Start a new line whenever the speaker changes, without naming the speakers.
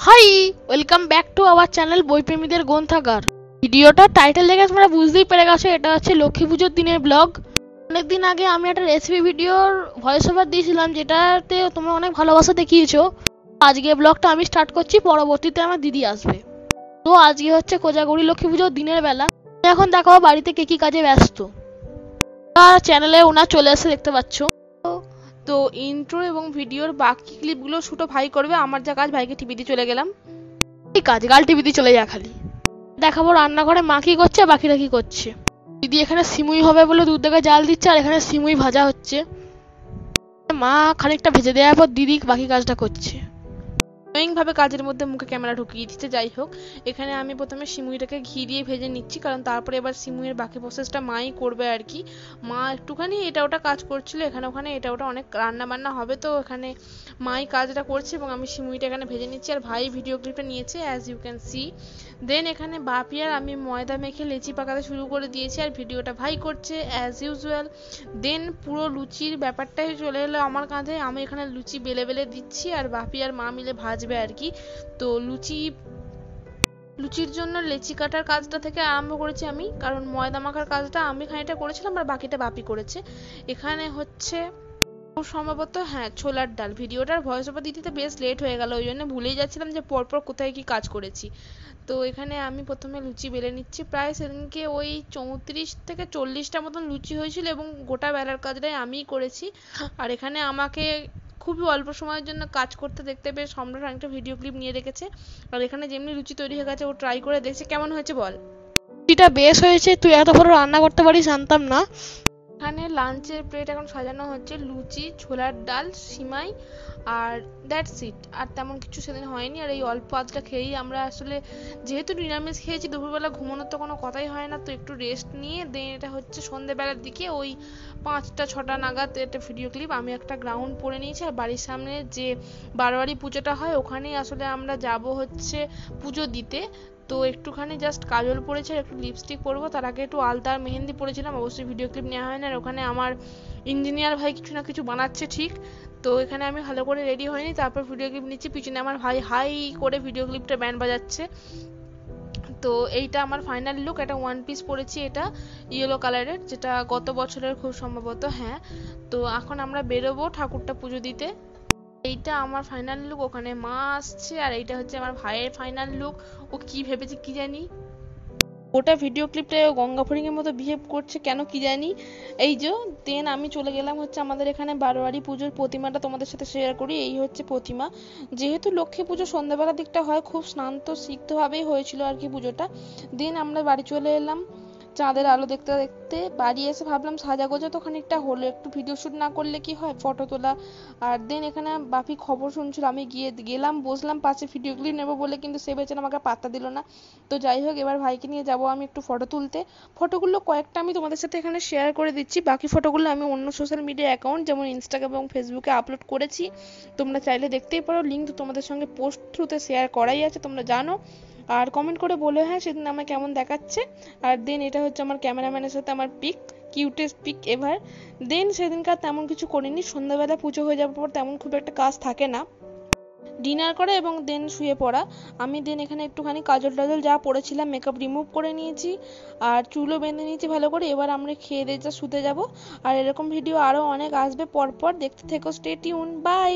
High, welcome back to our channel বইপ্রেমীদের গ্রন্থাগার। ভিডিওটা টাইটেল দেখে তোমরা বুঝতেই পেরে গেছো, এটা হচ্ছে লক্ষ্মী পুজোর দিনের ব্লগ। অনেকদিন আগে আমি একটা রেসিপি ভিডিওর ভয়েস ওভার দিয়েছিলাম, যেটাতে তোমরা অনেক ভালোবাসা দেখিয়েছো। আজকে ব্লগটা আমি স্টার্ট করছি, পরবর্তীতে আমার দিদি আসবে। তো আজকে হচ্ছে কোজাগরি লক্ষ্মী পুজোর দিনের বেলা। এখন দেখো বাড়িতে কে কি কাজে ব্যস্ত। চ্যানেলে ওনার চলে আসে দেখতে পাচ্ছ। তো ইন্ট্রো এবং ভিডিওর বাকি ক্লিপগুলো ছোট ভাই করবে, আমার যা কাজ ভাইকে টিভি দিয়ে চলে গেলাম। এই কাজ গাল টিভি দিয়ে চলে যা, খালি দেখাবো রান্নাঘরে মা কি করছে, বাকিরা কি করছে। দিদি এখানে সিমুই হবে বলে দুধ থেকে জাল দিচ্ছে, আর এখানে সিমুই ভাজা হচ্ছে। মা খানিকটা ভেজে দেওয়ার পর দিদি বাকি কাজটা করছে। ভাবে কাজের মধ্যে মুখে ক্যামেরা ঢুকিয়ে দিচ্ছে। যাই হোক, এখানে আমি প্রথমে সিমুইটাকে ঘি দিয়ে ভেজে নিচ্ছি, কারণ তারপরে এবার সিমুইয়ের বাকি প্রসেসটা মাই করবে আর কি। মা একটুখানি এটা ওটা কাজ করছিল, এখানে ওখানে এটা ওটা অনেক রান্না বান্না হবে, তো এখানে মাই কাজটা করছে এবং আমি সিমুইটা এখানে ভেজে নিচ্ছি। আর ভাই ভিডিও ক্লিপটা নিয়েছে, অ্যাজ ইউ ক্যান সি। দেন এখানে বাপি আর আমি ময়দা মেখে লেচি পাকাতে শুরু করে দিয়েছি, আর ভিডিওটা ভাই করছে অ্যাজ ইউজুয়াল। দেন পুরো লুচির ব্যাপারটাই চলে এলো আমার কাঁধে। আমি এখানে লুচি বেলে বেলে দিচ্ছি, আর বাপি আর মা মিলে ভাজবে আর কি। তো লুচির জন্য লেচি কাটার কাজটা থেকে আরম্ভ করেছি আমি, কারণ ময়দা মাখার কাজটা আমি খানিকটা করেছিলাম আর বাকিটা বাপি করেছে। এখানে হচ্ছে খুব সম্ভবত ছোলার ডাল। ভিডিওটার ভয়েস ওভার দিতে বেশ লেট হয়ে গেল, ওই জন্য ভুলেই যাচ্ছিলাম যে পরপর কোথায় কি কাজ করেছি। তো এখানে আমি প্রথমে লুচি বেলে নিচ্ছি। প্রায় সেদিনকে ওই 34 থেকে 40টা মতন লুচি হয়েছিল এবং গোটা বেলার কাজটাই আমিই করেছি। আর এখানে আমাকে খুবই অল্প সময়ের জন্য কাজ করতে দেখতে পেয়ে সম্রাট একটা ভিডিও ক্লিপ নিয়ে রেখেছে। আর এখানে যেমনি লুচি তৈরি হয়ে গেছে, ও ট্রাই করে দেখছে কেমন হয়েছে বল। লুচিটা বেশ হয়েছে, তুই এত ভালো রান্না করতে পারিস জানতাম না। এখানে লাঞ্চের প্লেট এখন সাজানো হচ্ছে, লুচি, ছোলার ডাল, সিমাই আর দ্যাটস ইট। আর তেমন কিছু সেদিন হয়নি। আর এই অল্প আধটা খেয়েই আমরা আসলে, যেহেতু নিরামিষ খেয়েছি, দুপুরবেলা ঘুমানোর তো কোনো কথাই হয় না, তো একটু রেস্ট নিয়ে দেন এটা হচ্ছে সন্ধ্যেবেলার দিকে ওই 5টা 6টা নাগাদ একটা ভিডিও ক্লিপ। আমি একটা গ্রাউন্ড পরে নিয়েছি, আর বাড়ির সামনে যে বারোয়ারি পুজোটা হয় ওখানেই আসলে আমরা যাব হচ্ছে পুজো দিতে। তো একটুখানি জাস্ট কাজল পরেছি আর একটু লিপস্টিক পরবো, তার আগে একটু আলতা আর মেহেন্দি পরেছিলাম। অবশ্যই ভিডিও ক্লিপ নেওয়া হয় না। আর ওখানে আমার ইঞ্জিনিয়ার ভাই কিছু না কিছু বানাচ্ছে ঠিক। তো এখানে আমি ভালো করে রেডি হয়নি, তারপর ভিডিও ক্লিপ নিচ্ছি। পিছনে আমার ভাই হাই করে ভিডিও ক্লিপটা ব্যান্ড বাজাচ্ছে। তো এইটা আমার ফাইনাল লুক। একটা ওয়ান পিস পরেছি, এটা ইয়েলো কালারের, যেটা গত বছরের খুব সম্ভবত। তো এখন আমরা বেরোবো ঠাকুরটা পুজো দিতে। এইটা আমার ফাইনাল লুক। ওখানে মা আসছে, আর এইটা হচ্ছে আমার ভাইয়ের ফাইনাল লুক। ও কি ভেবেছে কি জানি, ওটা ভিডিও ক্লিপটায় গঙ্গা ফড়িংয়ের মতো বিহেভ করছে কেন কি জানি। এই যে দেন আমি চলে গেলাম হচ্ছে আমাদের এখানে বারোয়ারি পুজোর প্রতিমাটা তোমাদের সাথে শেয়ার করি। এই হচ্ছে প্রতিমা। যেহেতু লক্ষ্মী পুজো সন্ধ্যাবেলার দিকটা হয়, খুব স্নান্ত সিদ্ধভাবেই হয়েছিল আর কি পুজোটা। দেন আমরা বাড়ি চলে এলাম চাঁদের আলো দেখতে দেখতে। বাড়ি এসে ভাবলাম সাজাগোজা তো খানিকটা হলো, একটু ভিডিও শ্যুট না করলে কি হয়, ফটো তোলা। আর দেন এখানে বাপি খবর শুনছিল, আমি গেলাম বসলাম পাশে ভিডিও ক্লিপ নেবো বলে, কিন্তু সে বেচারা আমাকে পাত্তা দিল না। তো যাই হোক, এবার ভাইকে নিয়ে যাবো আমি একটু ফটো তুলতে। ফটোগুলো কয়েকটা আমি তোমাদের সাথে এখানে শেয়ার করে দিচ্ছি, বাকি ফটোগুলো আমি অন্য সোশ্যাল মিডিয়া অ্যাকাউন্ট যেমন ইনস্টাগ্রাম এবং ফেসবুকে আপলোড করেছি। তোমরা চাইলে দেখতেই পারো, লিঙ্ক তো তোমাদের সঙ্গে পোস্ট থ্রুতে শেয়ার করাই আছে, তোমরা জানো। আর কমেন্ট করে বলো সেদিন আমায় কেমন দেখাচ্ছে। আর দেন এটা হচ্ছে আমার ক্যামেরাম্যানের সাথে আমার পিক, কিউটেস্ট পিক এভার। দেন সেদিনকার তেমন কিছু করিনি, সন্ধ্যাবেলা পুজো হয়ে যাওয়ার পর তেমন খুব একটা কাজ থাকে না, ডিনার করা এবং দেন শুয়ে পড়া। আমি দেন এখানে একটুখানি কাজল টাজল যা পড়েছিলাম মেকআপ রিমুভ করে নিয়েছি, আর চুলও বেঁধে নিয়েছি ভালো করে। এবার আমরা খেয়ে দিয়ে যা শুতে যাব। আর এরকম ভিডিও আরও অনেক আসবে পরপর, দেখতে থেকো, স্টে টিউন, বাই।